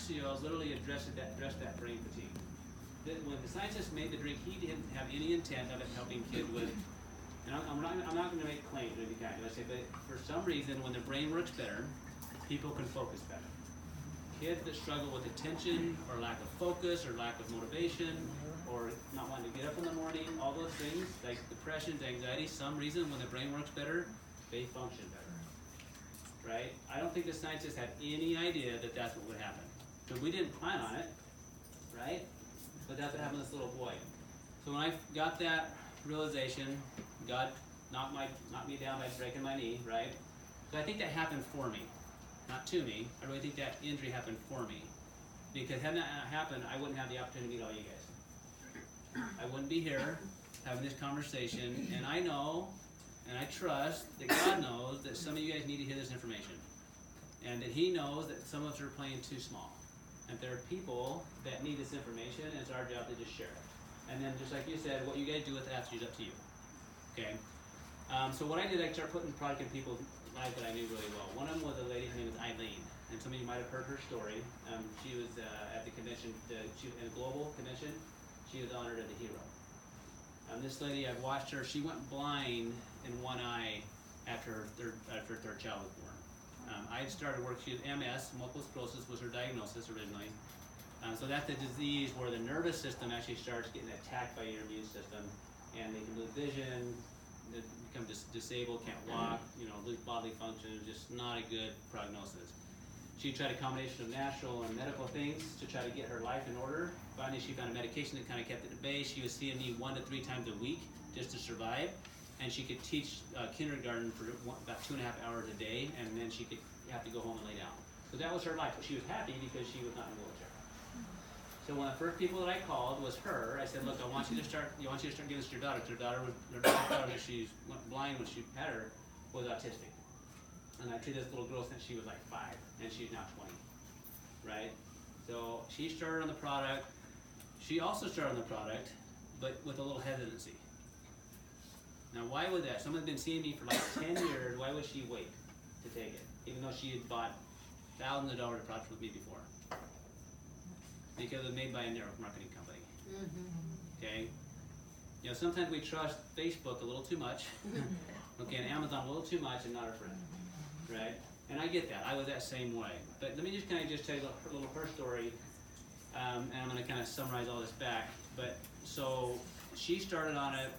Mancios literally addressed that brain fatigue. When the scientist made the drink, he didn't have any intent of it helping kids with, and I'm not going to make claims or anything kind of, I say, but for some reason, when the brain works better, people can focus better. Kids that struggle with attention or lack of focus or lack of motivation or not wanting to get up in the morning, all those things, like depression, anxiety, some reason when the brain works better, they function better, right? I don't think the scientists had any idea that that's what would happen. But we didn't plan on it, right? But that's what happened to this little boy. So when I got that realization, God knocked me down by breaking my knee, right? So I think that happened for me, not to me. I really think that injury happened for me. Because had that happened, I wouldn't have the opportunity to meet all you guys. I wouldn't be here having this conversation, and I know, and I trust that God knows that some of you guys need to hear this information. And that He knows that some of us are playing too small. And there are people that need this information, and it's our job to just share it. And then, just like you said, what you guys do with it after is up to you. Okay? So what I did, I started putting product in people's lives that I knew really well. One of them was a lady, her name is Eileen. And some of you might have heard her story. She was at the convention, she was in a global convention. She was honored as a hero. This lady, I've watched her, she went blind in one eye after her third child was born. I had started work, she had MS, multiple sclerosis was her diagnosis originally. So that's a disease where the nervous system actually starts getting attacked by your immune system, and they can lose vision, they become disabled, can't walk, lose bodily function, just not a good prognosis. She tried a combination of natural and medical things to try to get her life in order. Finally, she found a medication that kind of kept it at bay. She was seeing me 1 to 3 times a week just to survive. And she could teach kindergarten for about 2.5 hours a day, and then she could have to go home and lay down. So that was her life. But she was happy because she was not in a wheelchair. So one of the first people that I called was her. I said, look, I want you to start giving this to your daughter. Her daughter that she went blind when she had her was autistic. And I treated this little girl since she was like 5, and she's now 20, right? So she started on the product. She also started on the product, but with a little hesitancy. Now, why would that? Someone's been seeing me for like 10 years. Why would she wait to take it, even though she had bought thousands of dollars of products with me before? Because it was made by a network marketing company. Okay? Sometimes we trust Facebook a little too much, okay, and Amazon a little too much, and not our friend. Right? And I get that. I was that same way. But let me just kind of tell you a little her story, and I'm going to kind of summarize all this back. But so she started on it.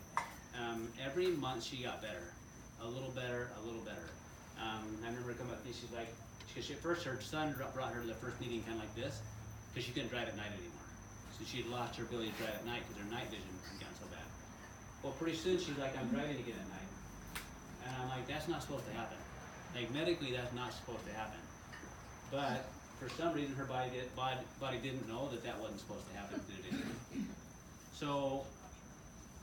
Every month she got better, a little better, a little better. I remember her coming up to me. She's like, because at first her son brought her to the first meeting kind of like this, because she couldn't drive at night anymore. So she had lost her ability to drive at night because her night vision had gotten so bad. Well, pretty soon she's like, I'm driving again at night, and I'm like, that's not supposed to happen. Like medically, that's not supposed to happen. But for some reason, her body didn't know that wasn't supposed to happen. It didn't. So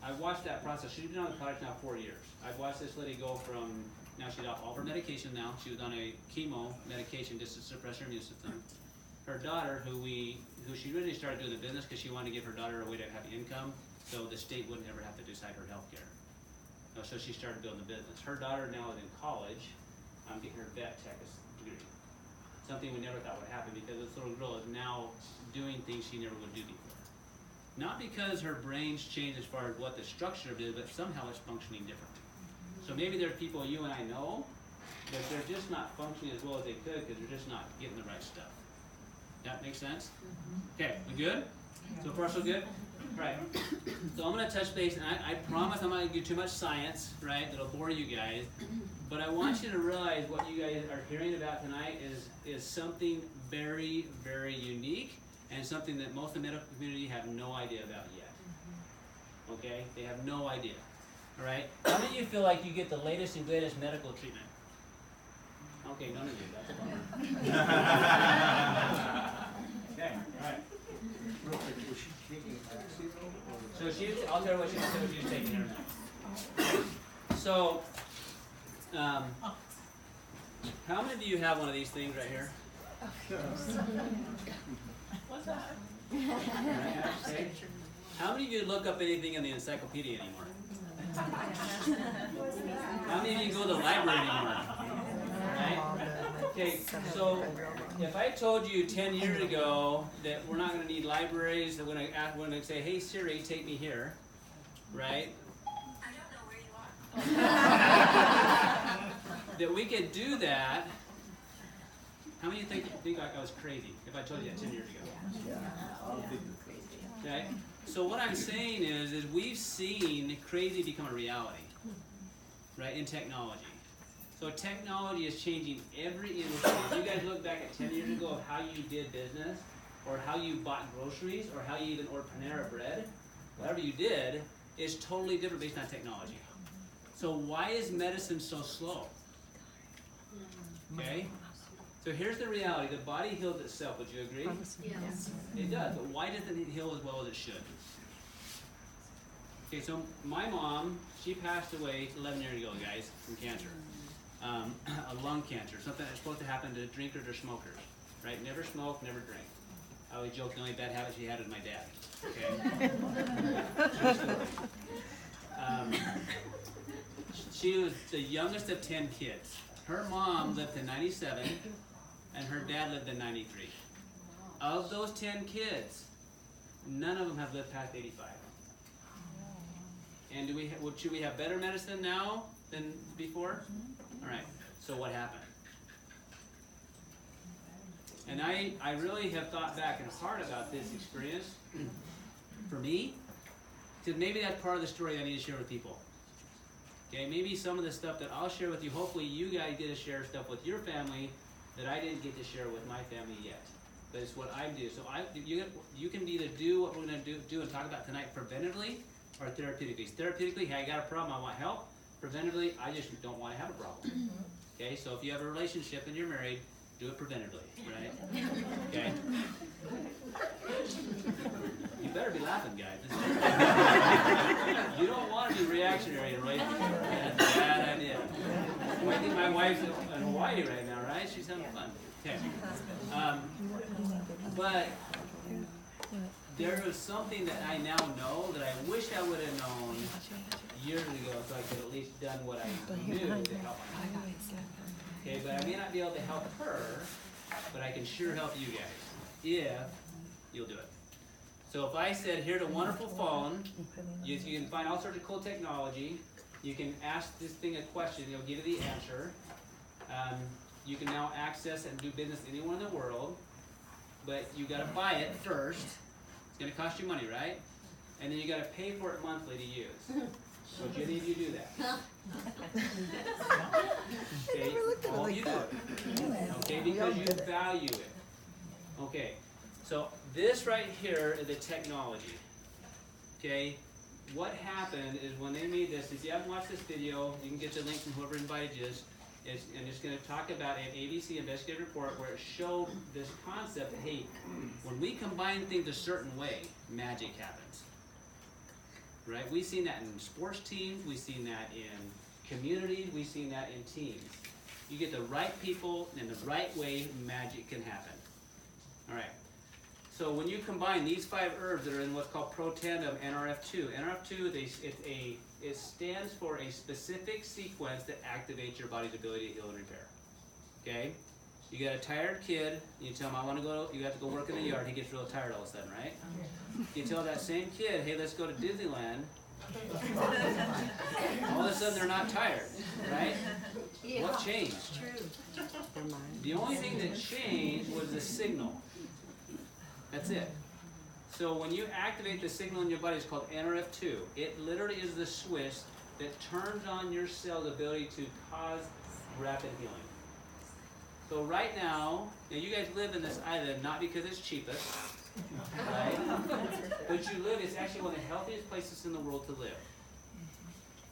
I watched that process. She's been on the product now 4 years. I've watched this lady go from, now she's off all her medication now. She was on a chemo medication just to suppress her immune system. Her daughter, who she really started doing the business because she wanted to give her daughter a way to have income, so the state wouldn't ever have to decide her health care. So she started building the business. Her daughter now is in college. I'm getting her vet tech degree. Something we never thought would happen because this little girl is now doing things she never would do before. Not because her brain's changed as far as what the structure of it is, but somehow it's functioning differently. So maybe there are people you and I know, but they're just not functioning as well as they could because they're just not getting the right stuff. That makes sense? Okay, we good? So far so good? Right. So I'm going to touch base, and I promise I'm not going to do too much science, right? That'll bore you guys. But I want you to realize what you guys are hearing about tonight is something very, very unique and something that most of the medical community have no idea about yet. Okay? They have no idea. All right? How many of you feel like you get the latest and greatest medical treatment? Okay, none of you. That's a bummer. Okay, all right. Real quick, was she taking ecstasy? So I'll tell her what she's taking her now. So, how many of you have one of these things right here? What's that? Okay. How many of you look up anything in the encyclopedia anymore? How many of you go to the library anymore? Right? Okay, so if I told you 10 years ago that we're not going to need libraries, that when I say, hey Siri, take me here, right? I don't know where you are. That we could do that. How many think I was crazy if I told you that 10 years ago? Okay? So what I'm saying is we've seen crazy become a reality, right, in technology. So technology is changing every industry. If you guys look back at 10 years ago of how you did business, or how you bought groceries, or how you even ordered Panera bread, whatever you did is totally different based on technology. So why is medicine so slow? Okay? So here's the reality. The body heals itself. Would you agree? Yes. It does. But why doesn't it heal as well as it should? Okay, so my mom, she passed away 11 years ago, guys, from cancer. A lung cancer, something that's supposed to happen to drinkers or smokers, right? Never smoke, never drink. I always joke the only bad habit she had was my dad. Okay. True story. She was the youngest of 10 kids. Her mom lived to 97, and her dad lived to 93. Of those 10 kids, none of them have lived past 85. And should we have better medicine now than before? All right, so what happened? And I really have thought back and hard about this experience for me, because maybe that's part of the story I need to share with people. Okay, maybe some of the stuff that I'll share with you, hopefully you guys get to share stuff with your family that I didn't get to share with my family yet. But it's what I do. So you can either do what we're going to do and talk about tonight preventatively or therapeutically. Therapeutically, hey, I got a problem, I want help. Preventatively, I just don't want to have a problem. Okay, so if you have a relationship and you're married, do it preventatively, right? Okay? You better be laughing, guys. You don't want to be reactionary in relationship. That's a bad idea. I think my wife's in Hawaii right now, right? She's having fun. Okay. But there was something that I now know that I wish I would have known years ago, so I could at least done what I knew to help my wife. Okay, but I may not be able to help her, but I can sure help you guys if you'll do it. So if I said, here's a wonderful phone, you can find all sorts of cool technology. You can ask this thing a question, it'll give you the answer. You can now access and do business anywhere in the world, but you got to buy it first. It's going to cost you money, right? And then you got to pay for it monthly to use. Would any of you do that? Okay, all of you do it. Okay, because you value it. Okay, so this right here is the technology. Okay, what happened is when they made this, if you haven't watched this video, you can get the link from whoever invited you. And it's going to talk about an ABC investigative report where it showed this concept that, hey, when we combine things a certain way, magic happens. Right? We've seen that in sports teams, we've seen that in communities, we've seen that in teams. You get the right people in the right way, magic can happen. All right. So when you combine these 5 herbs that are in what's called protandem NRF2, NRF2 it stands for a specific sequence that activates your body's ability to heal and repair. Okay? You got a tired kid, you tell him, you have to go work in the yard, he gets real tired all of a sudden, right? You tell that same kid, hey, let's go to Disneyland. All of a sudden they're not tired, right? Yeah. What changed? True. The only thing that changed was the signal. That's it. So when you activate the signal in your body, it's called NRF2. It literally is the switch that turns on your cell's ability to cause rapid healing. So right now, you guys live in this island not because it's cheapest, right? But you live, it's actually one of the healthiest places in the world to live.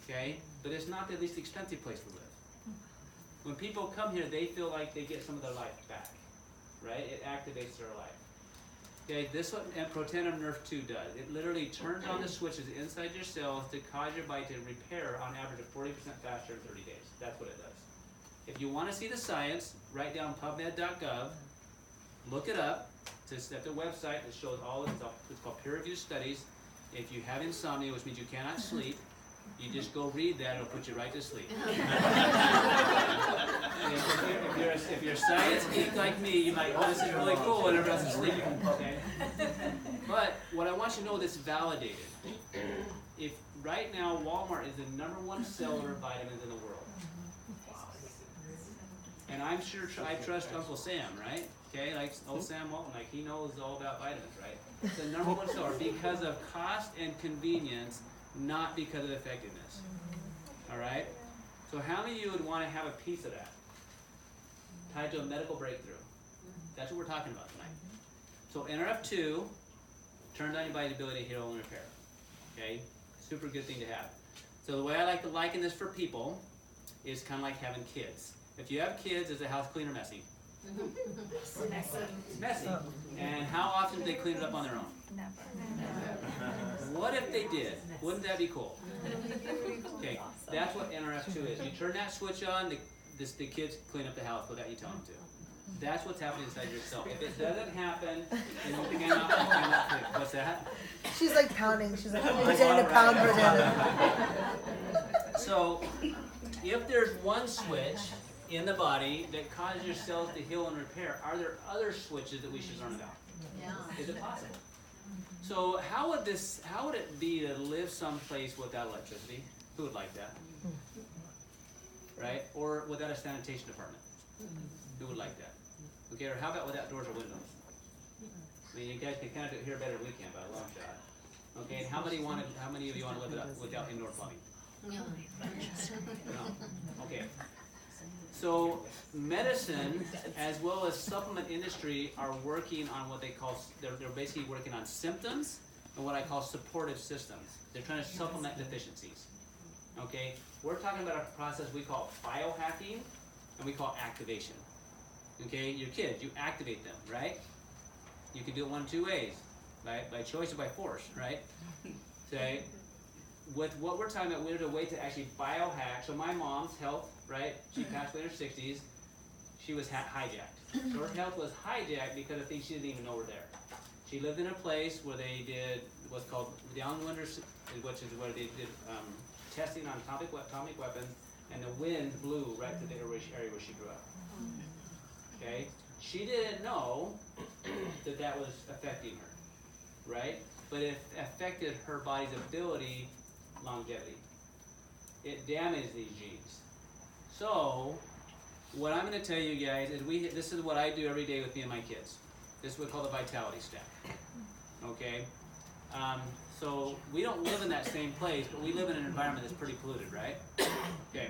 Okay? But it's not the least expensive place to live. When people come here, they feel like they get some of their life back, right? It activates their life. Okay, this is what Protandem Nerve 2 does. It literally turns on the switches inside your cells to cause your body to repair on average of 40% faster in 30 days. That's what it does. If you want to see the science, write down pubmed.gov, look it up. It's at the website that shows all of it. It's called peer-reviewed studies. If you have insomnia, which means you cannot sleep, You just go read that, it'll put you right to sleep. If you're a science geek like me, you might, oh, this is really cool, and everyone else is sleeping. Okay? But what I want you to know that's validated. If right now Walmart is the #1 seller of vitamins in the world. And I'm sure I trust Uncle Sam, right? Okay, like old Sam Walton, like he knows all about vitamins, right? It's the #1 seller because of cost and convenience, not because of effectiveness. All right? So how many of you would want to have a piece of that? Tied to a medical breakthrough. That's what we're talking about tonight. So NRF2 turns on your body's ability to heal and repair. Okay? Super good thing to have. So the way I like to liken this for people is kind of like having kids. If you have kids, is the house clean or messy? It's messy. And how often do they clean it up on their own? What if they did? Wouldn't that be cool? Okay, that's what NRF2 is. You turn that switch on, the kids clean up the house without you telling them to. That's what's happening inside yourself. If it doesn't happen, then you cannot clean. What's that? She's like pounding. She's like, pretending to pound, pretending. So, if there's one switch in the body that causes your cells to heal and repair, are there other switches that we should learn about? Yeah. Is it possible? So how would it be to live someplace without electricity? Who would like that? Right? Or without a sanitation department? Who would like that? Okay, or how about without doors or windows? I mean, you guys can kind of hear better than we can by a long shot. Okay, and how many of you want to live without indoor plumbing? No. No. Okay. So medicine, as well as supplement industry, are working on what they call, they're basically working on symptoms and what I call supportive systems. They're trying to supplement deficiencies. Okay? We're talking about a process we call biohacking and we call activation. Okay? Your kids, you activate them, right? You can do it one of two ways, right? By choice or by force, right? Okay? With what we're talking about, we're a way to actually biohack. So my mom's health, right? She passed away in her 60s. She was hijacked. So her health was hijacked because of things she didn't even know were there. She lived in a place where they did what's called the Young Winters, which is where they did testing on atomic weapons, and the wind blew right to the area where she grew up. Okay? She didn't know that was affecting her, right? But it affected her body's ability, longevity. It damaged these genes. So, what I'm going to tell you guys is this is what I do every day with me and my kids. This is what we call the vitality stack. Okay? So, we don't live in that same place, but we live in an environment that's pretty polluted, right? Okay.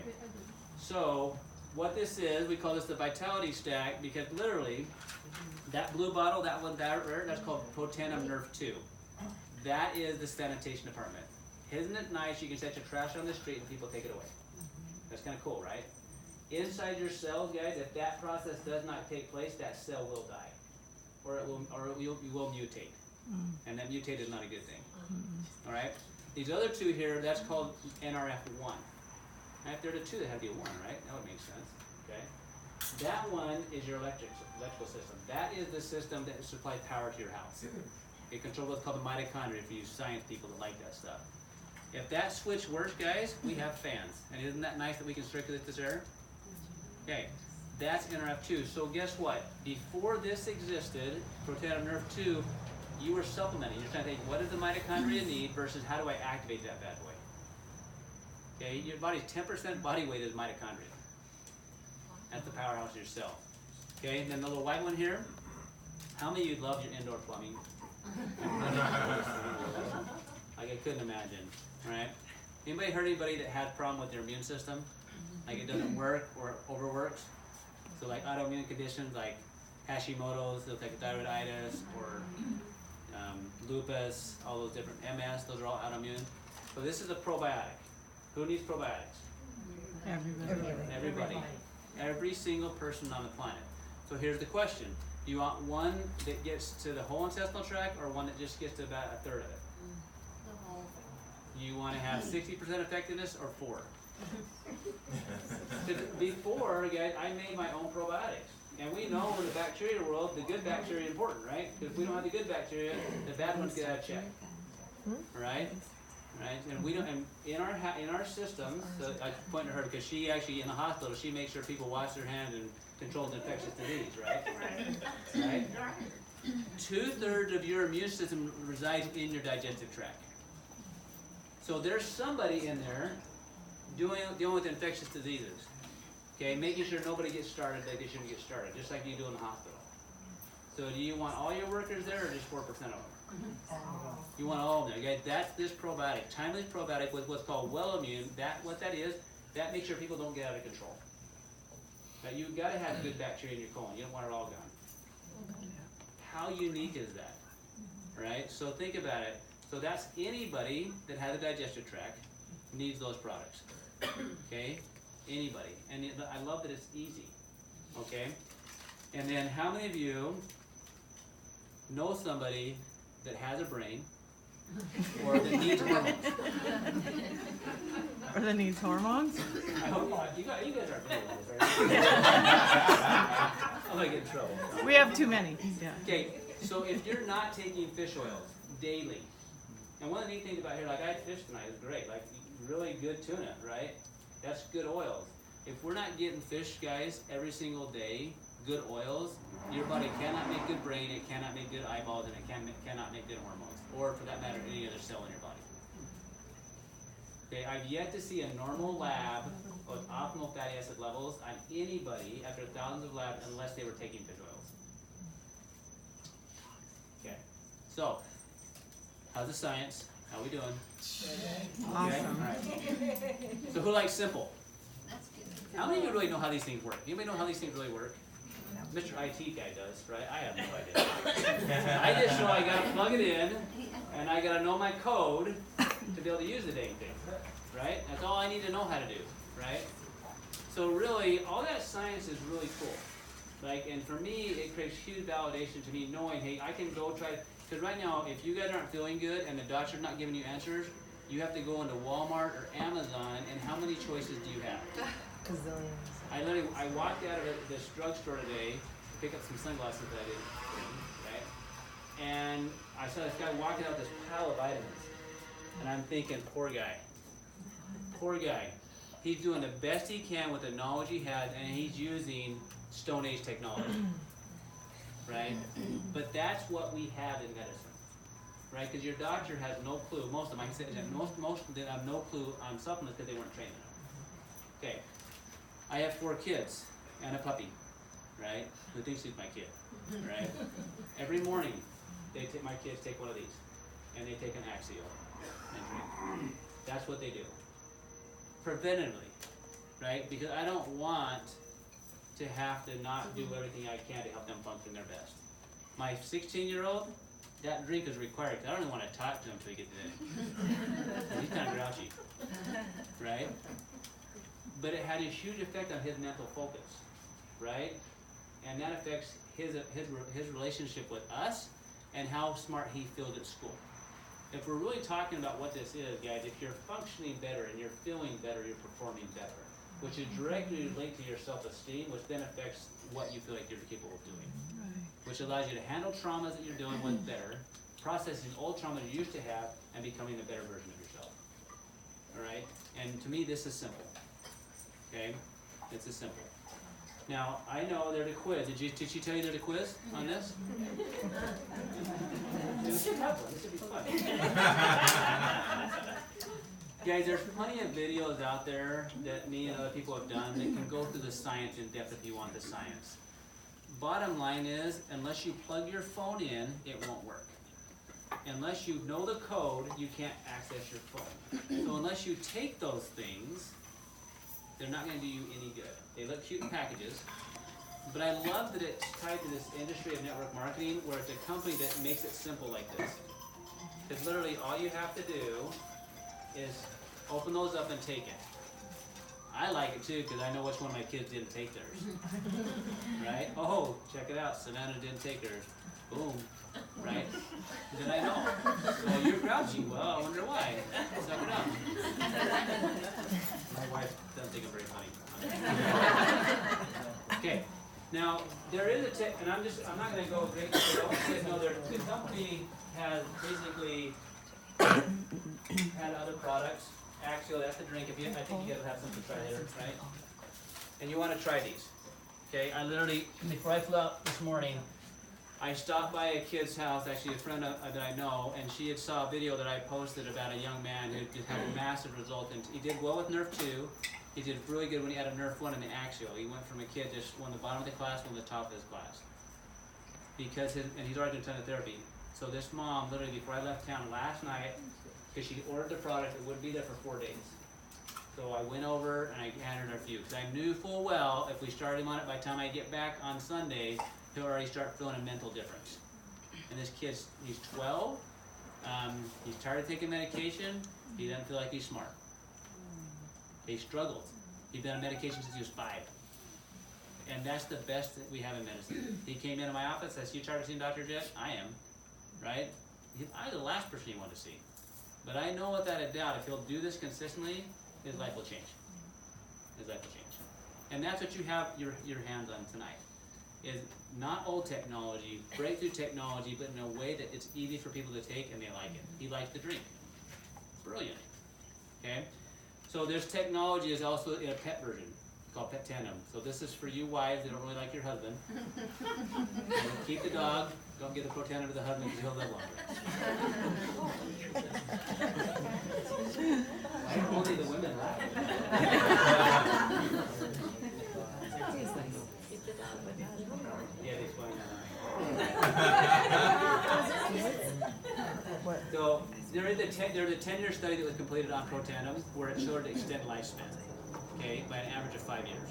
So, what this is, we call this the vitality stack because literally, that blue bottle, that's called Potenum Nerf 2. That is the sanitation department. Isn't it nice you can set your trash on the street and people take it away? That's kind of cool, right? Inside your cells, guys, if that process does not take place, that cell will die. Or it will mutate. And that mutate is not a good thing. All right? These other two here, that's called NRF1. Now, if there are two that have to be a 1, right? That would make sense. Okay? That one is your electrical system. That is the system that supplies power to your house. It controls what's called the mitochondria for you science people that like that stuff. If that switch works, guys, we have fans. And isn't that nice that we can circulate this air? Okay, that's NRF2. So guess what? Before this existed, Protein Nerve 2, you were supplementing. You're trying to think, what does the mitochondria need versus how do I activate that bad boy? Okay, your body's 10% body weight is mitochondria. That's the powerhouse of your cell. Okay, and then the little white one here. How many of you love your indoor plumbing? Like I couldn't imagine, right? Anybody heard anybody that had a problem with their immune system? Like it doesn't work or overworks? So like autoimmune conditions like Hashimoto's, like thyroiditis, or lupus, all those different MS, those are all autoimmune. So this is a probiotic. Who needs probiotics? Everybody. Every single person on the planet. So here's the question. Do you want one that gets to the whole intestinal tract or one that just gets to about a third of it? The whole thing. You want to have 60% effectiveness or 4? Before, guys, I made my own probiotics. And we know in the bacteria world, the good bacteria is important, right? Because if we don't have the good bacteria, the bad ones get out of check. Right? right? And we don't. And in our systems, so I point to her because she actually in the hospital she makes sure people wash their hands and controls infectious disease, right? Right. 2/3 of your immune system resides in your digestive tract. So there's somebody in there dealing with infectious diseases. Okay, making sure nobody gets started that they shouldn't get started, just like you do in the hospital. So do you want all your workers there or just 4% of them? You want all of them. Okay, that's this probiotic. Timeless probiotic with what's called well immune. What that is, that makes sure people don't get out of control. Now you've got to have good bacteria in your colon. You don't want it all gone. How unique is that? Right? So think about it. So that's anybody that has a digestive tract needs those products. Okay? Anybody. And I love that it's easy. Okay? And then how many of you know somebody that has a brain or that needs hormones? Or that needs hormones? I hope you guys aren't familiar with this, right? I'm gonna get in trouble. We have too many. Yeah. Okay, so if you're not taking fish oils daily, and one of the neat things about here, like I had fish tonight, it was great, like really good tuna, right? That's good oils. If we're not getting fish, guys, every single day, good oils, your body cannot make good brain, it cannot make good eyeballs, and it cannot make good hormones, or for that matter, any other cell in your body. Okay, I've yet to see a normal lab with optimal fatty acid levels on anybody after thousands of labs unless they were taking fish oils. Okay, so how's the science? How we doing? Awesome. Okay? All right. So who likes simple? That's good. How many of you really know how these things work? Anybody know how these things really work? Mr. IT guy does, right? I have no idea. I just know I gotta plug it in, and I gotta know my code to be able to use the dang thing, right? That's all I need to know how to do, right? So really, all that science is really cool. Like, and for me, it creates huge validation to me knowing, hey, I can go try, because right now, if you guys aren't feeling good and the doctor's not giving you answers, you have to go into Walmart or Amazon, and how many choices do you have? Gazillions. I walked out of this drugstore today to pick up some sunglasses that I didn't bring, right? And I saw this guy walking out with this pile of vitamins. And I'm thinking, poor guy. Poor guy. He's doing the best he can with the knowledge he has, and he's using Stone Age technology. Right? But that's what we have in medicine. Right? Because your doctor has no clue. Most of them, I can say that most of them have no clue on supplements because they weren't trained enough. Okay. I have 4 kids and a puppy, right? Who thinks he's my kid, right? Every morning, my kids take one of these, and they take an Axial and drink. That's what they do. Preventatively, right? Because I don't want to have to not do everything I can to help them function their best. My 16-year-old, that drink is required because I don't even want to talk to him until he gets it in. He's kind of grouchy, right? But it had a huge effect on his mental focus, right? And that affects his relationship with us and how smart he feels at school. If we're really talking about what this is, guys, if you're functioning better and you're feeling better, you're performing better, which is directly linked to your self-esteem, which then affects what you feel like you're capable of doing, which allows you to handle traumas that you're dealing with better, processing old traumas you used to have, and becoming a better version of yourself. All right? And to me, this is simple. Okay, it's as simple. Now I know there's a quiz. Did she tell you there's a quiz on this? We should have one. This would be fun. Guys, there's plenty of videos out there that me and other people have done that can go through the science in depth if you want the science. Bottom line is, unless you plug your phone in, it won't work. Unless you know the code, you can't access your phone. So unless you take those things, they're not going to do you any good. They look cute in packages, but I love that it's tied to this industry of network marketing where it's a company that makes it simple like this. Because literally all you have to do is open those up and take it. I like it too because I know which one of my kids didn't take theirs. Right? Oh, check it out. Savannah didn't take hers. Boom. Right? Then I know. Well, you're grouchy. Well, I wonder why. Suck it up. My wife doesn't think I'm very funny. Okay. Now there is a tip, and I'm not going to go great detail. No, the company has basically Had other products. Actually, that's the drink. If you, I think you guys have something to try later, right? And you want to try these. Okay, I literally, before I flew out this morning, I stopped by a kid's house, actually a friend that I know, and she had saw a video that I posted about a young man who had a massive result. And he did well with Nerf 2. He did really good when he had a Nerf 1 in the Axial. He went from a kid just won the bottom of the class, won the top of his class. Because and he's already done a ton of therapy. So this mom, literally before I left town last night, because she ordered the product, it would be there for 4 days. So I went over and I handed her a few, because I knew full well if we started him on it, by the time I get back on Sunday, he'll already start feeling a mental difference. And this kid's, he's 12, he's tired of taking medication, he doesn't feel like he's smart. He struggled. He's been on medication since he was 5. And that's the best that we have in medicine. He came into my office, I said, "You tired of seeing Dr. Jet?" "I am," right? I was the last person he wanted to see. But I know without a doubt, if he'll do this consistently, his life will change. His life will change. And that's what you have your hands on tonight. Is not old technology, breakthrough technology, but in a way that it's easy for people to take and they like it. He likes the drink. Brilliant. Okay? So there's technology is also in a pet version called Pet Tandem. So this is for you wives that don't really like your husband. Keep the dog. Don't give the Pro Tandem to the husband because he'll live longer. Only the women laugh. Yeah, they explain that. So there is a 10-year study that was completed on Pro Tandem where it showed to extend lifespan, okay, by an average of 5 years.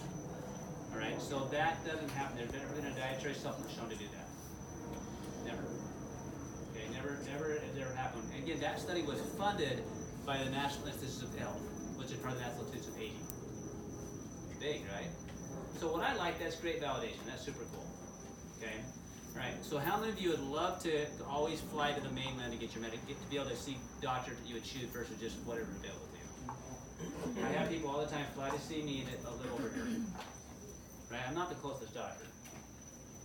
All right, so that doesn't happen. There's never been a dietary supplement shown to do that. Never. Okay, never has ever happened. And again, that study was funded by the National Institutes of Health, which is part of the National Institutes of Aging. Big, right? So what I like, that's great validation. That's super cool. Okay? All right. So how many of you would love to always fly to the mainland to get your get to be able to see doctors that you would choose versus just whatever available to you? I have people all the time fly to see me that live over here. Right? I'm not the closest doctor.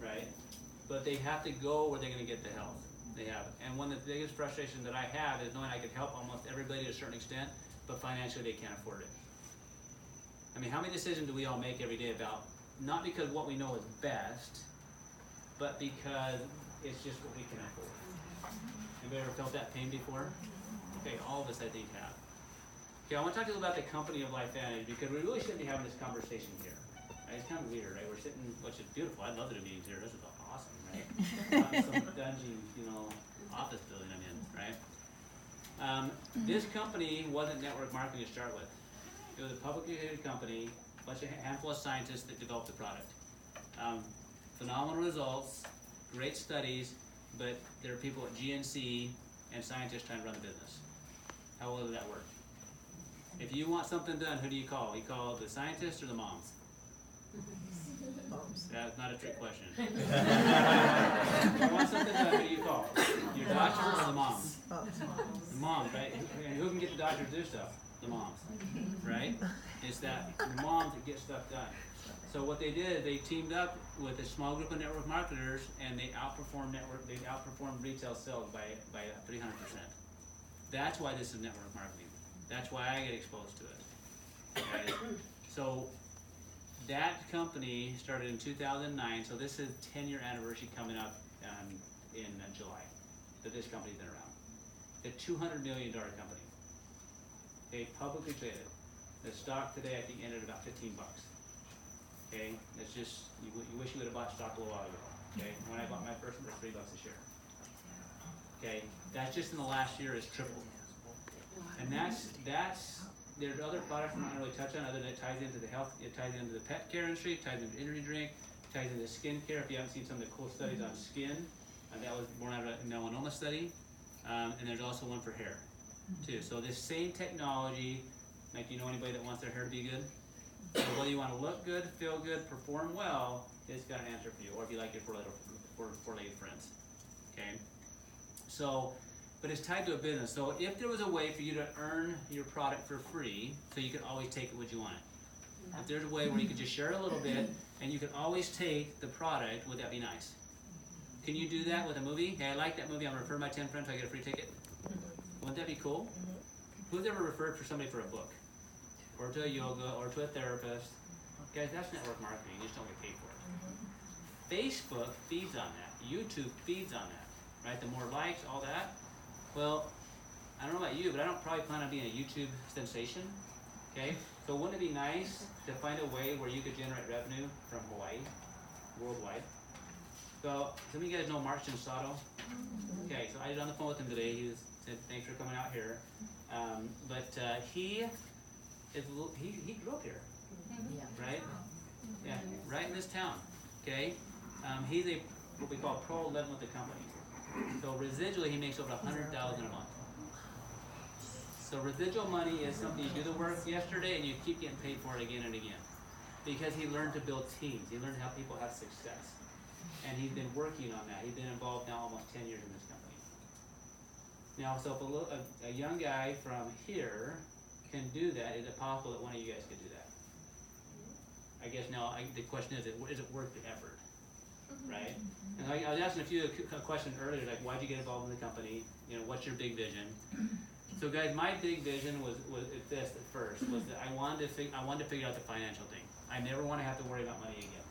Right? But they have to go where they're going to get the help. They have it. And one of the biggest frustrations that I have is knowing I could help almost everybody to a certain extent, but financially they can't afford it. I mean, how many decisions do we all make every day about, not because what we know is best, but because it's just what we can afford? Anybody ever felt that pain before? Okay, all of us I think have. Okay, I want to talk to you about the company of Life Vantage, because we really shouldn't be having this conversation here. Right? It's kind of weird, right? We're sitting, which is beautiful. I'd love to do meetings here. This is awesome, right? Not some dungy, office building I'm in, right? This company wasn't network marketing to start with. It was a publicly traded company, a handful of scientists that developed the product. Phenomenal results, great studies, but there are people at GNC and scientists trying to run the business. How well did that work? If you want something done, who do you call? You call the scientists or the moms? Moms. That's not a trick question. If you want something done, who do you call? Your doctor or the moms? The moms, right? And who can get the doctor to do stuff? The moms, right? It's that the moms that get stuff done. So what they did, they teamed up with a small group of network marketers, and they outperformed retail sales by 300%. That's why this is network marketing. That's why I get exposed to it. Okay? So that company started in 2009, so this is 10-year anniversary coming up in July that this company's been around. It's a $200 million company. Okay, publicly traded. The stock today, I think, ended about $15. Okay, it's just, you wish you would have bought stock a little while ago. Okay, when I bought my first one, it was $3 a share. Okay, that's just in the last year is tripled. And there's other products I'm not going to really touch on other than it ties into the health, it ties into the pet care industry, it ties into energy drink, it ties into skin care. If you haven't seen some of the cool studies on skin, that was born out of a melanoma study. And there's also one for hair, too. So this same technology, like, you know anybody that wants their hair to be good? So whether you want to look good, feel good, perform well, it's got an answer for you. Or if you like your four-legged friends. Okay? So, but it's tied to a business. So if there was a way for you to earn your product for free, so you could always take it when you want it. If there's a way where you could just share a little bit, and you could always take the product, would that be nice? Can you do that with a movie? Hey, I like that movie, I'm going to refer my 10 friends so I get a free ticket. Wouldn't that be cool? Who's ever referred for somebody for a book? Or to a yoga, or to a therapist? Guys, that's network marketing. You just don't get paid for it. Facebook feeds on that. YouTube feeds on that, right? The more likes, all that. Well, I don't know about you, but I don't probably plan on being a YouTube sensation, okay? So wouldn't it be nice to find a way where you could generate revenue from Hawaii, worldwide? So, some of you guys know Mark Sensato? Okay, so I was on the phone with him today. He said, thanks for coming out here. He grew up here, right? Yeah, right in this town, okay? He's what we call Pro 11 with the company. So residually, he makes over $100,000 a month. So residual money is something you do the work yesterday and you keep getting paid for it again and again. Because he learned to build teams. He learned how people have success. And he's been working on that. He's been involved now almost 10 years in this company. Now, so if a young guy from here can do that, is it possible that one of you guys could do that? I guess now the question is it worth the effort? Right? And I was asking a question earlier, like why'd you get involved in the company? You know, what's your big vision? So guys, my big vision was this at first, was that I wanted to figure out the financial thing. I never want to have to worry about money again.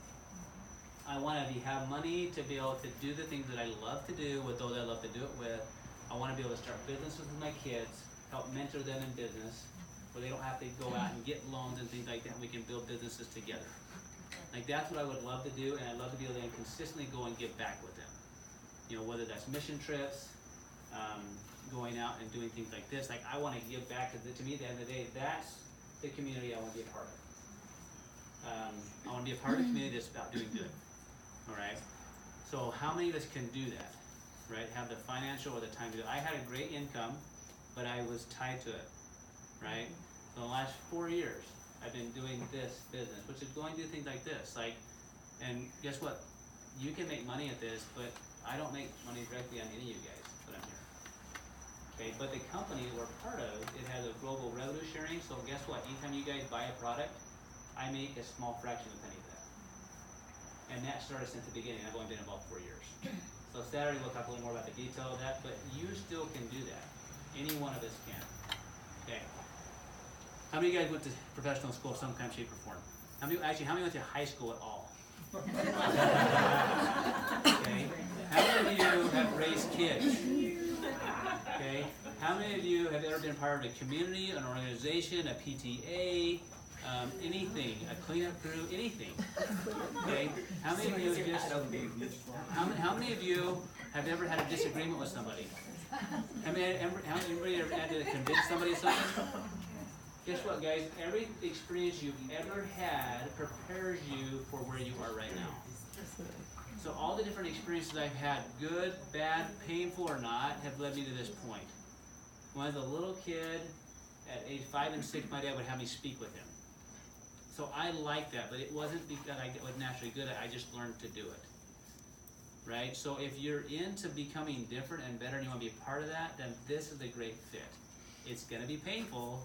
I want to have money to be able to do the things that I love to do with those I love to do it with. I want to be able to start businesses with my kids, help mentor them in business, where they don't have to go out and get loans and things like that, and we can build businesses together. Like that's what I would love to do, and I'd love to be able to consistently go and give back with them. You know, whether that's mission trips, going out and doing things like this. Like I want to give back to me at the end of the day, that's the community I want to be a part of. I want to be a part of the community that's about doing good. All right. So how many of us can do that? Right? Have the financial or the time to do it. I had a great income, but I was tied to it. Right? So the last 4 years, I've been doing this business, which is going to do things like this. Like, and guess what? You can make money at this, but I don't make money directly on any of you guys that I'm here. Okay, but the company that we're part of, it has a global revenue sharing, so guess what? Anytime you guys buy a product, I make a small fraction of a penny of that. And that started since the beginning. I've only been involved 4 years. So Saturday we'll talk a little more about the detail of that, but you still can do that. Any one of us can. Okay. How many of you guys went to professional school of some kind, shape, or form? How many went to high school at all? Okay. How many of you have raised kids? Okay. How many of you have ever been part of a community, an organization, a PTA, anything, a cleanup crew, anything? Okay. How many of you how many of you have ever had a disagreement with somebody? Anybody ever had to convince somebody of something? Guess what, guys? Every experience you've ever had prepares you for where you are right now. So all the different experiences I've had, good, bad, painful or not, have led me to this point. When I was a little kid, at age 5 and 6, my dad would have me speak with him. So I liked that, but it wasn't because I was naturally good at it, I just learned to do it. Right? So if you're into becoming different and better and you want to be a part of that, then this is a great fit. It's going to be painful.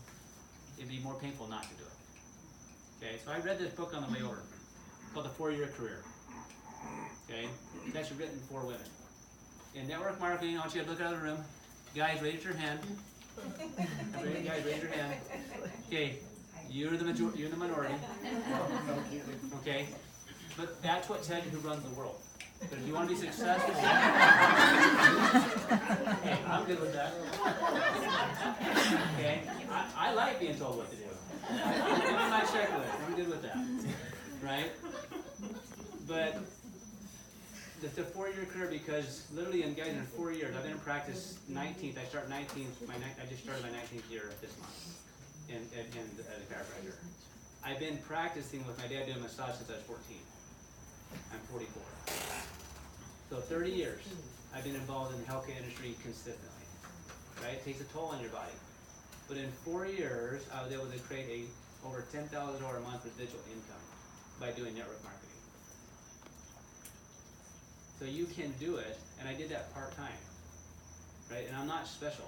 It'd be more painful not to do it. Okay, so I read this book on the way over called The 4-Year Career. Okay, it's actually written for women. In network marketing, I want you to look out of the room. Guys, raise your hand. Guys, raise your hand. Okay, you're the minority. Okay, but that's what tells you who runs the world. But if you want to be successful, hey, I'm good with that. Okay, I like being told what to do. I'm my checklist. I'm good with that, right? But the 4-year career, because literally, guys, in 4 years, I've been in practice 19th. I start 19th. I just started my 19th year this month in as a chiropractor. I've been practicing with my dad doing massage since I was 14. I'm 44. So 30 years I've been involved in the healthcare industry consistently. Right? It takes a toll on your body. But in 4 years, I was able to create over $10,000 a month residual income by doing network marketing. So you can do it, and I did that part-time. Right? And I'm not special.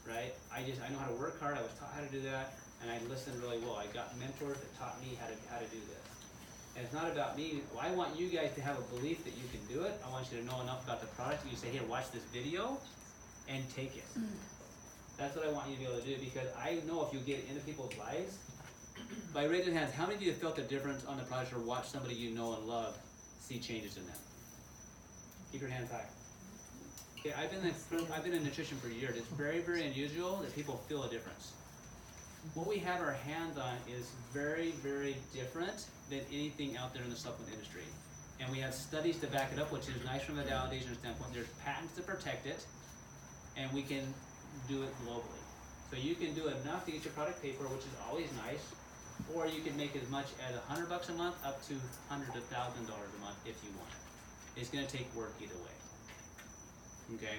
Right? I know how to work hard, I was taught how to do that, and I listened really well. I got mentors that taught me how to do this. And it's not about me. Well, I want you guys to have a belief that you can do it. I want you to know enough about the product that you say, here, watch this video and take it. That's what I want you to be able to do, because I know if you get into people's lives, by raising hands, how many of you have felt a difference on the project or watched somebody you know and love see changes in them? Keep your hands high. Okay, I've been in nutrition for years. It's very, very unusual that people feel a difference. What we have our hands on is very, very different than anything out there in the supplement industry. And we have studies to back it up, which is nice from a validation standpoint. There's patents to protect it, and we can do it globally. So you can do enough to get your product paid for, which is always nice, or you can make as much as $100 a month up to hundreds of $1,000 a month if you want it. It's going to take work either way. Okay.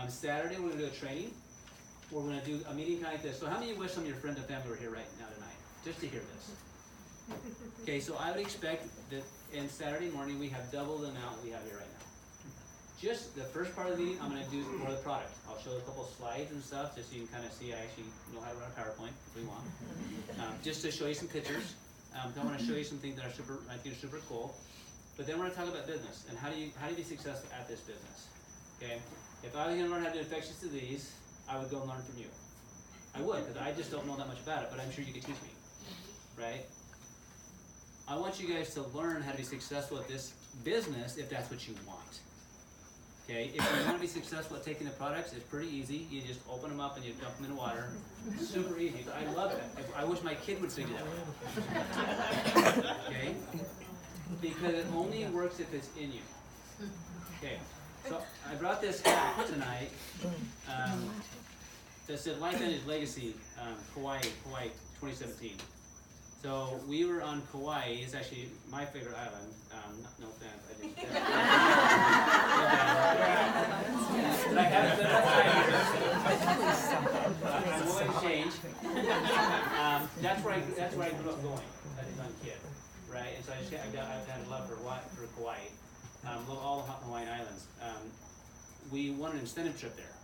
Saturday we're going to do a training. We're going to do a meeting kind of like this. So how many of you wish some of your friends and family were here right now tonight, just to hear this? Okay, so I would expect that in Saturday morning we have double the amount we have here right now. Just the first part of the meeting, I'm going to do more of the product. I'll show a couple slides and stuff just so you can kind of see I actually know how to run a PowerPoint if we want. Just to show you some pictures. I want to show you some things that are I think are super cool. But then we're going to talk about business and how do you be successful at this business. Okay, if I was going to learn how to do infectious disease, I would go and learn from you. I would, because I just don't know that much about it, but I'm sure you could teach me, right? I want you guys to learn how to be successful at this business if that's what you want. Okay, if you want to be successful at taking the products, it's pretty easy. You just open them up and you dump them in the water. Super easy. I love it. I wish my kid would figure that out. Okay? Because it only works if it's in you. Okay, so I brought this hat tonight that said Life and Its Legacy, Kauai 2017. So we were on Kauai. It's actually my favorite island. No offense. But I haven't been outside here. I'm willing to change. That's where I grew up going as a young kid, right? And so I've had a love for Kauai. Love all the Hawaiian Islands. We won an incentive trip there,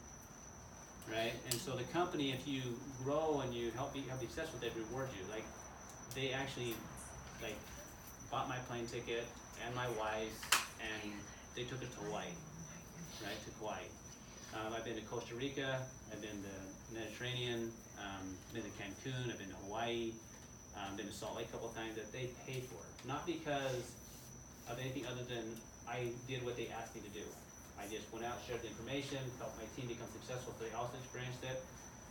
right? And so the company, if you grow and you help be successful, they reward you. Like they actually bought my plane ticket and my wife's, and they took us to Hawaii, right? To Kauai. I've been to Costa Rica. I've been to Mediterranean. Been to Cancun. I've been to Hawaii. Been to Salt Lake a couple of times. That they paid for it, not because of anything other than I did what they asked me to do. I just went out, shared the information, helped my team become successful, so they also experienced it.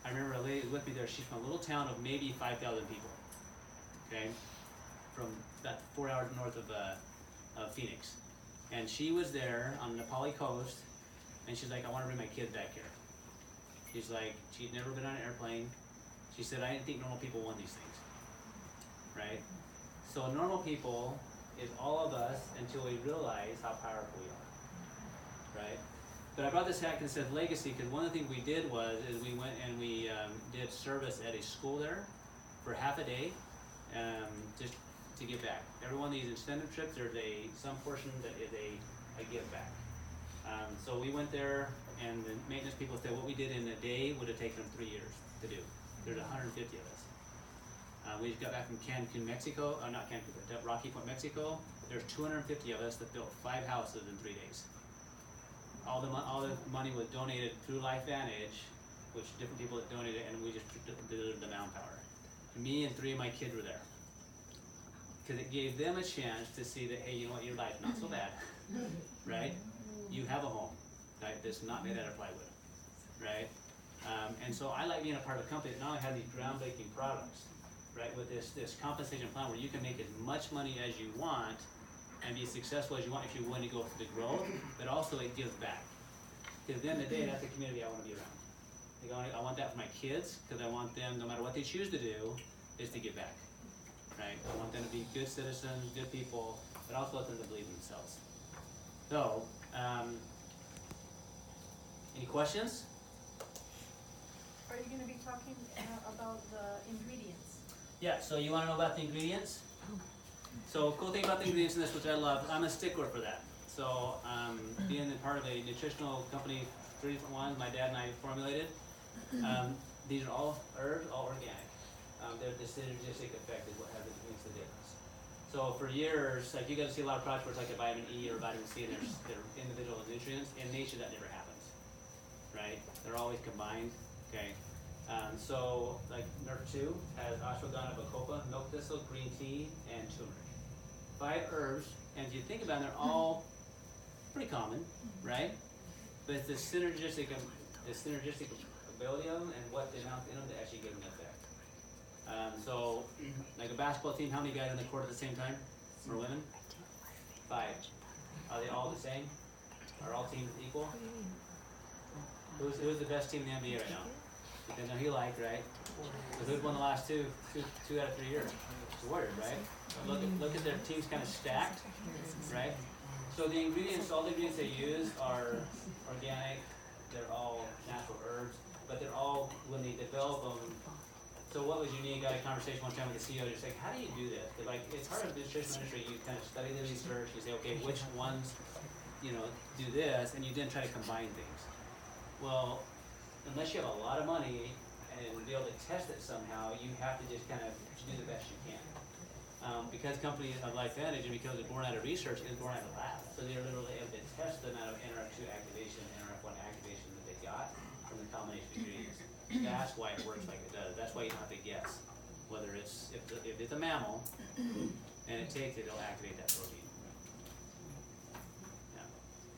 I remember a lady with me there, she's from a little town of maybe 5,000 people, okay? From about 4 hours north of Phoenix. And she was there on the Nepali coast, and she's like, I want to bring my kid back here. She's like, she'd never been on an airplane. She said, I didn't think normal people won these things, right? So normal people is all of us until we realize how powerful we are, right? But I brought this hat because it says legacy, because one of the things we did is we went and we did service at a school there for half a day, just to give back. Every one of these incentive trips, there's some portion that is a give back. So we went there, and the maintenance people said what we did in a day would have taken them 3 years to do. There's 150 of us. We just got back from Cancun, Mexico. Not Cancun, but Rocky Point, Mexico. There's 250 of us that built 5 houses in 3 days. All the money was donated through LifeVantage, which different people that donated, and we just delivered the manpower. Me and 3 of my kids were there. Because it gave them a chance to see that, hey, you know what, your life's not so bad, right? You have a home, right, that's not made out of plywood, right? And so I like being a part of a company that not only has these groundbreaking products, right, with this compensation plan where you can make as much money as you want and be successful as you want if you're willing to go through the growth, but also it gives back. Because at the end of the day, that's the community I want to be around. I want that for my kids, because I want them, no matter what they choose to do, is to give back. Right? I want them to be good citizens, good people, but also let them to believe in themselves. So, any questions? Are you going to be talking about the ingredients? Yeah, so you want to know about the ingredients? So, cool thing about the ingredients in this, which I love, I'm a stickler for that. So, being a part of a nutritional company, 3 different ones, my dad and I formulated. These are all herbs, all organic. The synergistic effect is what makes the difference. So for years, like you guys see a lot of products where it's like a vitamin E or a vitamin C, and they're individual nutrients. In nature, that never happens, right? They're always combined. Okay, so like Nerf 2 has ashwagandha, bacopa, milk thistle, green tea, and turmeric. 5 herbs, and if you think about it, they're all pretty common, right? But it's the synergistic ability of them and what the amount in them to actually give them an effect. So, like a basketball team, how many guys on the court at the same time for women? 5. Are they all the same? Are all teams equal? Who's the best team in the NBA right now? Depends on who you like, right? So who's won the last two out of 3 years? The Warriors, right? But look at their teams kind of stacked, right? So the ingredients, all the ingredients they use are organic. They're all natural herbs, but they're all, when they develop them. So what was unique? I had a conversation one time with the CEO. Just like, how do you do this? They're like, it's hard in the nutrition industry. You kind of study the research. You say, okay, which ones, do this, and you then try to combine things. Well, unless you have a lot of money and be able to test it somehow, you have to just kind of do the best you can. Because companies of LifeVantage, and because it's born out of research, it's born out of lab. So they're literally able to test the amount of NRF2 activation, NRF1 activation that they got from the combination of ingredients. That's why it works like it does. That's why you don't have to guess whether it's, if it's a mammal and it takes it, it'll activate that protein. Yeah.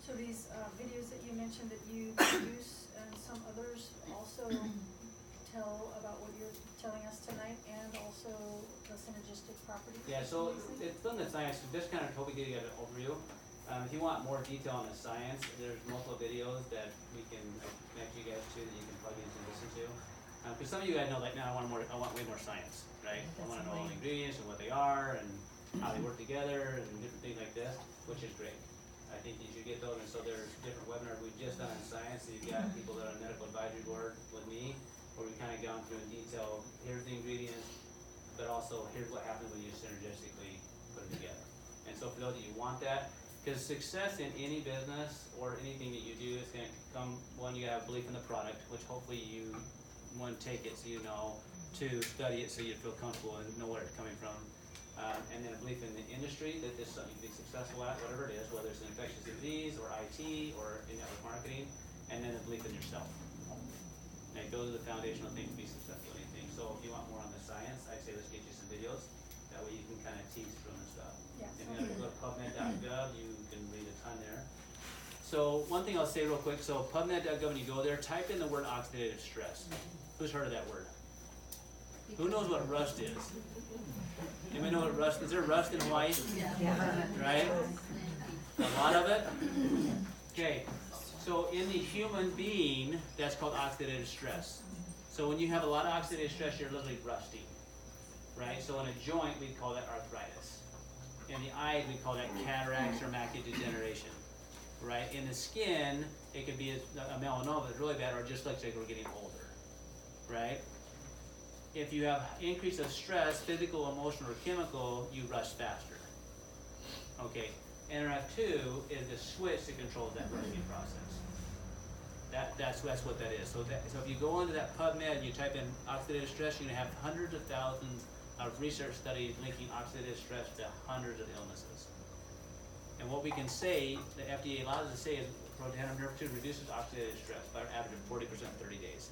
So these videos that you mentioned that you produce and some others also tell about what you're telling us tonight, and also the synergistic properties? Yeah, so it's done the science, just kind of hope we give you an overview. If you want more detail on the science, there's multiple videos that we can connect you guys to that you can plug in and listen to. Because some of you guys know, like, now I want way more science, right? I want to know all the ingredients and what they are and how they work together and different things like this, which is great. I think you should get those, and so there's different webinars we've just done on science. So you've got people that are on medical advisory board with me, where we've kind of gone through in detail, here's the ingredients, but also here's what happens when you synergistically put them together. And so for those of you who want that, because success in any business or anything that you do is going to come, one, you have belief in the product, which hopefully you, one, take it so you know, 2, study it so you feel comfortable and know where it's coming from. And then a belief in the industry that this is something you can be successful at, whatever it is, whether it's an infectious disease or IT or in network marketing, and then a belief in yourself. Like, those are the foundational things to be successful in anything. So if you want more on the science, I'd say let's get you some videos. That way you can kind of tease from the stuff. Yeah, And then if you go to pubmed.gov, you can read a ton there. So one thing I'll say real quick, so pubmed.gov, when you go there, type in the word oxidative stress. Who's heard of that word? Who knows what rust is? Anybody know what rust is? There rust in Hawaii? Yeah. Right? A lot of it? Okay. So in the human being, that's called oxidative stress. So when you have a lot of oxidative stress, you're literally rusting. Right? So in a joint, we call that arthritis. In the eye, we call that cataracts or macular degeneration. Right? In the skin, it could be a melanoma that's really bad, or just looks like we're getting older. Right? If you have increase of stress, physical, emotional, or chemical, you rust faster. Okay, NRF2 is the switch that controls that rusting process. That's what that is. So if you go into that PubMed and you type in oxidative stress, you're going to have hundreds of thousands of research studies linking oxidative stress to hundreds of illnesses. And what we can say, the FDA allows us to say, is protanum nerve 2 reduces oxidative stress by an average of 40% in 30 days.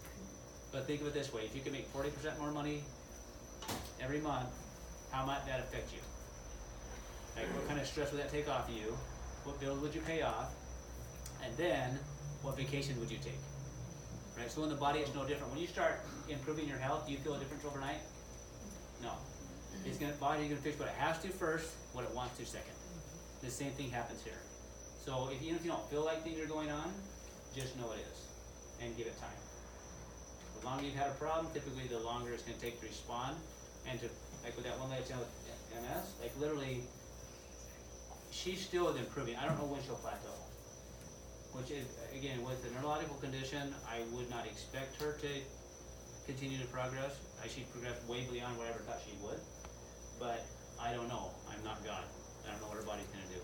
But think of it this way, if you can make 40% more money every month, how might that affect you? Like, what kind of stress would that take off of you? What bills would you pay off? And then, what vacation would you take? Right, so in the body it's no different. When you start improving your health, do you feel a difference overnight? No. Body's gonna fix what it has to first, what it wants to second. The same thing happens here. So even if you don't feel like things are going on, just know it is, and give it time. The longer you've had a problem, typically the longer it's going to take to respond. And to, like with that one lady with MS, like literally, she still is improving. I don't know when she'll plateau. Which is, again, with the neurological condition, I would not expect her to continue to progress. She'd progress way beyond what I ever thought she would. But I don't know. I'm not God. I don't know what her body's going to do.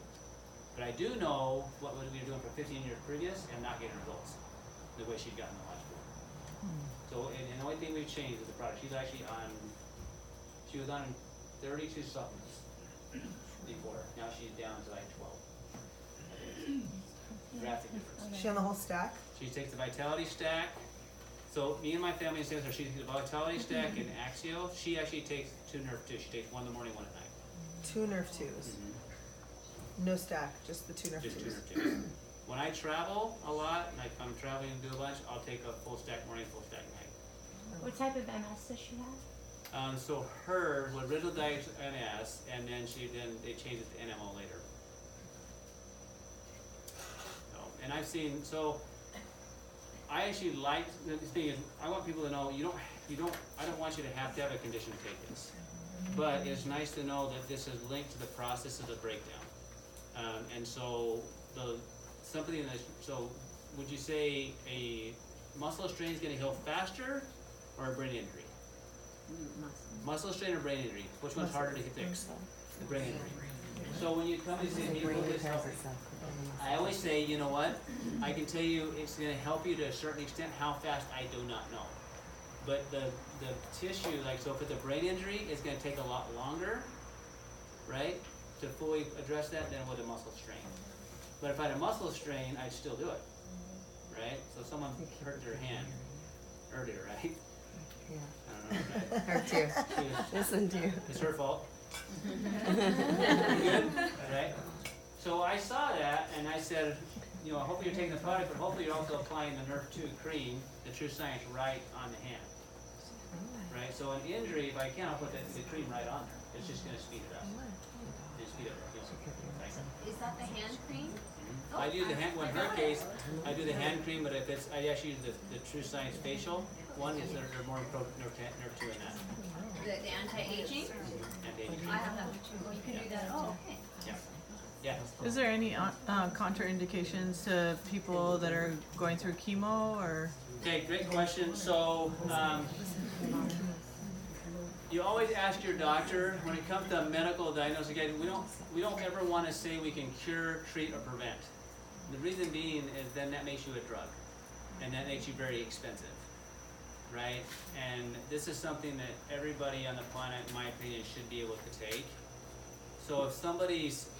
But I do know what we were doing for 15 years previous and not getting results the way she'd gotten the last one. So, and the only thing we've changed with the product, she was on 32 supplements before. Now she's down to like 12. Drastic difference. Is she on the whole stack? She takes the Vitality Stack, So me and my family in San she takes a Vitality Stack and Axio. She actually takes 2 Nerf 2. She takes one in the morning, one at night. 2 Nerf 2s. No stack, just the 2 Nerf Just 2 2s. Nerf 2s. When I travel a lot, like if I'm traveling and do a bunch, I'll take a full stack morning, full stack night. What type of MS does she have? So her original diagnosis NS, and then they changed it to NMO later. So, and I've seen, so I actually like, the thing is, I want people to know, I don't want you to have a condition to take this. But it's nice to know that this is linked to the process of the breakdown. And so so would you say a muscle strain is gonna heal faster or a brain injury? Muscle strain or brain injury? Which one's harder to fix? The brain injury. So when you come and say, hey, will this help me? I always say, you know what? I can tell you it's going to help you to a certain extent. How fast, I do not know. But the tissue, like, so if it's a brain injury, it's going to take a lot longer, right, to fully address that than with a muscle strain. But if I had a muscle strain, I'd still do it, right? So if someone hurt their hand earlier, right? Yeah. I don't know. Right? Her too. Listen to you. It's her fault. Good, right? So I saw that and I said, you know, hopefully you're taking the product, but hopefully you're also applying the Nerf 2 cream, the True Science, right on the hand. Right? So an injury, if I can, I'll put the cream right on there. It's just going to speed it up. Just speed it up. You know, right? Is that the hand cream? I do the hand, well, in her case, I do the hand cream, but if it's, I actually use the True Science facial. One is they're more Nerf 2 in that. The anti-aging? Anti-aging. I have that one too. Oh, you can do that. Oh, okay. Yeah. Yeah. Is there any contraindications to people that are going through chemo or? Okay, great question. So, you always ask your doctor when it comes to a medical diagnosis. Again, we don't ever want to say we can cure, treat, or prevent. The reason being is then that makes you a drug, and that makes you very expensive, right? And this is something that everybody on the planet, in my opinion, should be able to take. So if somebody's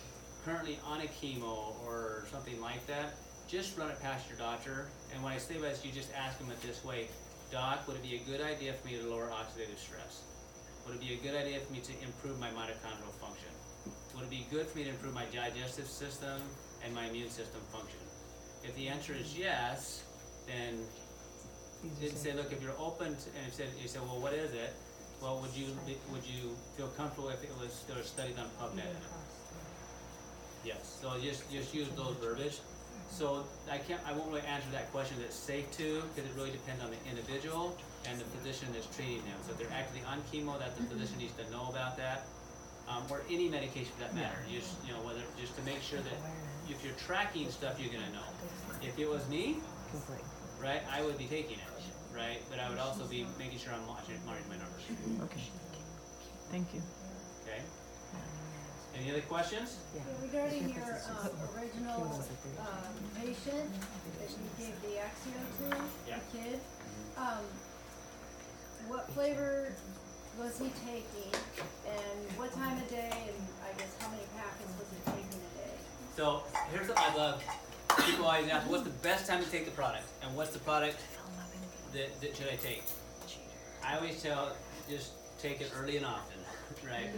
currently on a chemo or something like that, just run it past your doctor. And when I say this, you just ask them it this way: Doc, would it be a good idea for me to lower oxidative stress? Would it be a good idea for me to improve my mitochondrial function? Would it be good for me to improve my digestive system and my immune system function? If the answer is yes, then say, look, if you're open to, and you said, well, what is it? Well, would you feel comfortable if it was studied on PubMed? Yes. So just use those verbiage. So I won't really answer that question. That's safe to, because it really depends on the individual and the physician that's treating them. So if they're actually on chemo, that the physician needs to know about that, or any medication for that matter. Just whether just to make sure that if you're tracking stuff, you're gonna know. If it was me, right, I would be taking it, right, but I would also be making sure I'm monitoring my numbers. Okay. Thank you. Okay. Any other questions? Regarding your original patient that you gave the Axio to, Yeah. the kid, what flavor was he taking, and what time of day, and I guess how many packets was he taking a day? So here's what I love. People always ask, what's the best time to take the product, and what's the product that should I take? I always tell, just take it early and often, right?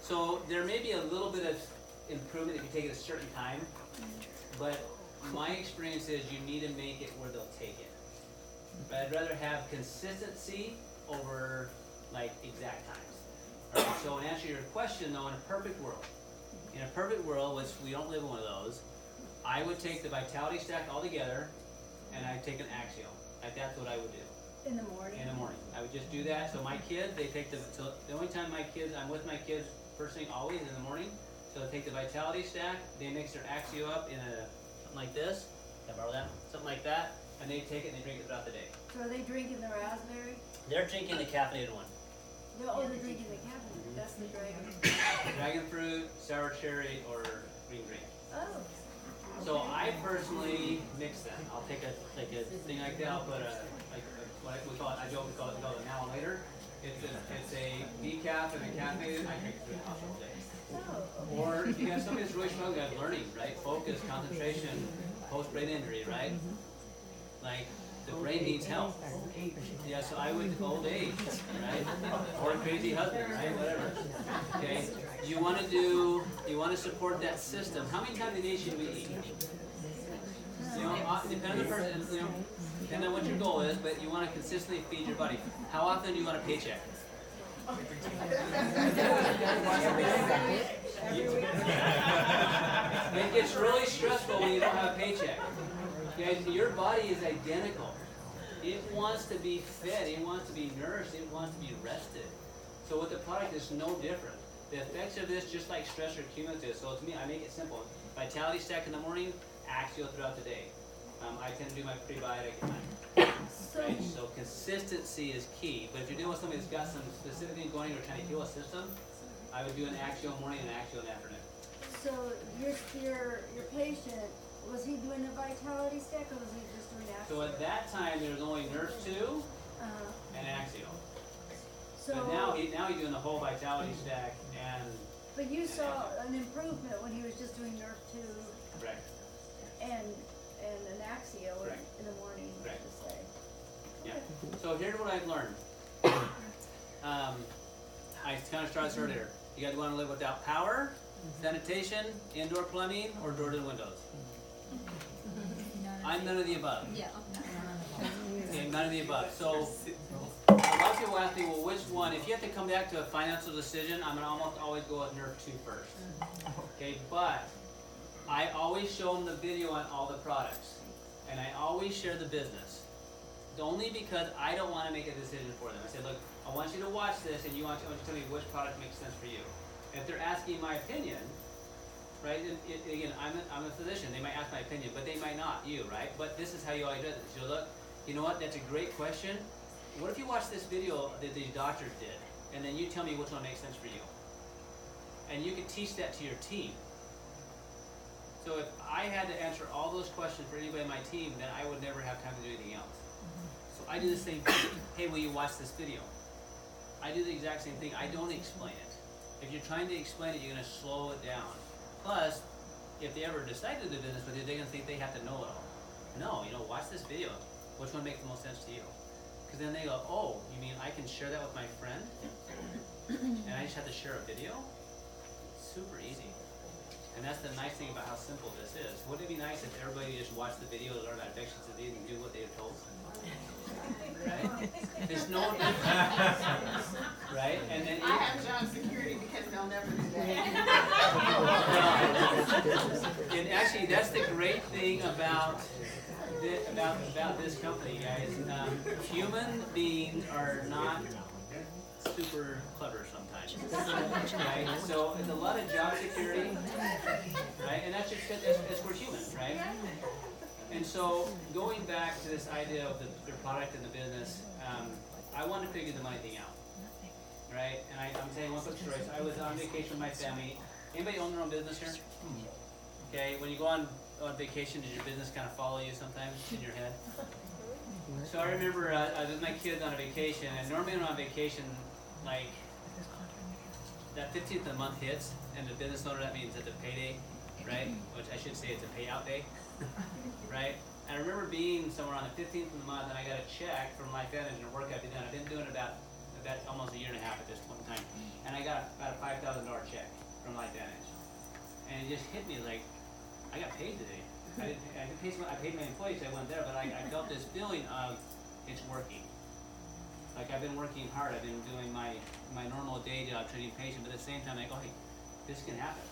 So there may be a little bit of improvement if you take it at a certain time, but my experience is you need to make it where they'll take it. But I'd rather have consistency over like exact times. All right, so in answer to your question though, in a perfect world, which we don't live in one of those, I would take the Vitality Stack all together and I'd take an Axio. Like that's what I would do. In the morning? In the morning. I would just do that. So my kids, they take so the only time I'm with my kids first thing always in the morning. So they take the Vitality Stack, they mix their Axio up in something like this. Can I borrow that? Something like that. And they take it and they drink it throughout the day. So are they drinking the raspberry? They're drinking the caffeinated one. No, they're drinking the caffeine. That's the dragon. Dragon fruit, sour cherry, or green grape. Oh. So I personally mix them. I'll take a thing like that. I'll put what we call it. I joke we call it an now and later. It's a decaf and a caffeinated. I drink it all day. Oh. Or if you have somebody that's really struggling at learning, right? Focus, concentration, post-brain injury, right? Like The brain needs help. Yeah, so I would old age, right? Or a crazy husband, right? Whatever. Okay. You want to support that system. How many times a day should we eat? You know, depending on the person, you know, depending on what your goal is, but you want to consistently feed your body. How often do you want a paycheck? It gets really stressful when you don't have a paycheck. Okay, your body is identical. It wants to be fed, it wants to be nourished, it wants to be rested. So with the product, it's no different. The effects of this, just like stress, are cumulative. So to me, I make it simple. Vitality stack in the morning, Axial throughout the day. I tend to do my prebiotic at night. Right? So consistency is key. But if you're dealing with somebody that's got some specific thing going or trying to heal a system, I would do an Axial morning and an Axial in the afternoon. So your patient, was he doing a vitality stack or was he just doing So axial? at that time, there was only Nurse 2 and Axial. But now he's doing the whole vitality stack and. But you saw an improvement when he was just doing nerve 2 Correct. and an axial Correct. in the morning, Correct. to say. Yeah. So here's what I've learned. I kind of started this earlier. You guys want to live without power, sanitation, indoor plumbing, or doors and windows? I'm none of the above. Yeah. Okay, none of the above. So a lot of people ask me, well, which one? If you have to come back to a financial decision, I'm going to almost always go with Nerve 2 first. Okay, but I always show them the video on all the products. And I always share the business. Only because I don't want to make a decision for them. I said, look, I want you to watch this and I want you to tell me which product makes sense for you. If they're asking my opinion, right, again, I'm a physician. They might ask my opinion, but they might not, you, right? But this is how you always do it. So look, you know what, that's a great question. What if you watch this video that these doctors did, and then you tell me which one makes sense for you? And you could teach that to your team. So if I had to answer all those questions for anybody on my team, then I would never have time to do anything else. So I do the same thing. Hey, will you watch this video? I do the exact same thing. I don't explain it. If you're trying to explain it, you're going to slow it down. Plus, if they ever decide to do business with you, they're going to think they have to know it all. No, watch this video. Which one makes the most sense to you? Because then they go, oh, you mean I can share that with my friend? And I just have to share a video? Super easy. And that's the nice thing about how simple this is. Wouldn't it be nice if everybody just watched the video and learned about infectious disease and do what they were told? Right? There's no difference. Right? And then I have job security because they'll never do that. And actually, that's the great thing about this company, guys. Human beings are not super clever sometimes, right? So it's a lot of job security, right? And that's just because we're human, right? And so going back to this idea of the product and the business, I want to figure the money thing out, right? And I'm saying one quick story. So I was on vacation with my family. Anybody own their own business here? Okay, when you go on vacation, does your business kind of follow you sometimes in your head? So I remember I was with my kids on a vacation, and normally when I'm on vacation, like that 15th of the month hits, and the business owner, that means it's a payday, right? Which I should say it's a payout day, right? And I remember being somewhere on the 15th of the month, and I got a check from Life Advantage and a work I've been doing. I've been doing it about almost a year and a half at this point in time, and I got about a $5,000 check from Life Advantage, and it just hit me like I got paid today. I paid my employees. I went there, but I felt this feeling of it's working. Like I've been working hard. I've been doing my normal day job, treating patients, but at the same time, I go, hey, this can happen.